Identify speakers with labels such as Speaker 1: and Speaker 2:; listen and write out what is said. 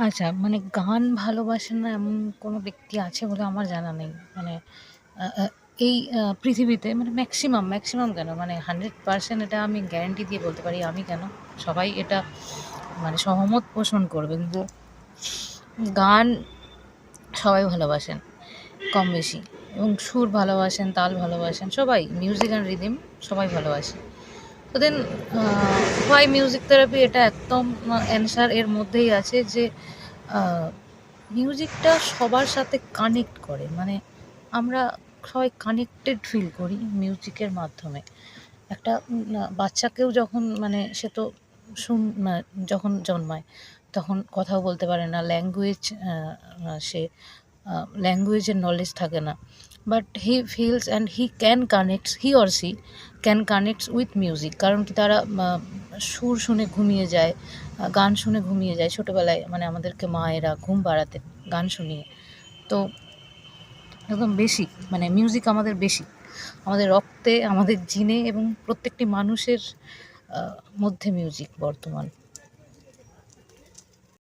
Speaker 1: আচ্ছা, মানে গান ভালোবাসে না এমন কোনো ব্যক্তি আছে বলে আমার জানা নেই। মানে আ আ এই পৃথিবীতে মানে ম্যাক্সিমাম কেন মানে 100% এটা আমি গ্যারান্টি দিয়ে বলতে পারি, আমি কেন, সবাই এটা মানে সহমত পোষণ করবেন যে গান সবাই ভালোবাসেন কম বেশি, এবং সুর ভালোবাসেন, তাল ভালোবাসেন, সবাই মিউজিক অ্যান্ড রিদিম সবাই ভালোবাসে। তো দেন হোয়াই মিউজিক থেরাপি, এটা একদম অ্যান্সার এর মধ্যেই আছে যে মিউজিকটা সবার সাথে কানেক্ট করে। মানে আমরা সবাই কানেক্টেড ফিল করি মিউজিকের মাধ্যমে। একটা বাচ্চাকেও যখন মানে সে তো শুন যখন জন্মায় তখন কথাও বলতে পারে না, সে ল্যাঙ্গুয়েজের নলেজ থাকে না, but he feels and he or she can connects with music. কারণ কি, তারা সুর শুনে ঘুমিয়ে যায়, গান শুনে ঘুমিয়ে যায় ছোটোবেলায়, মানে আমাদেরকে মায়েরা ঘুম পাড়াতেন গান শুনিয়ে। তো একদম বেশি, মানে মিউজিক আমাদের বেশি, আমাদের রক্তে, আমাদের জিনে, এবং প্রত্যেকটি মানুষের মধ্যে মিউজিক বর্তমান।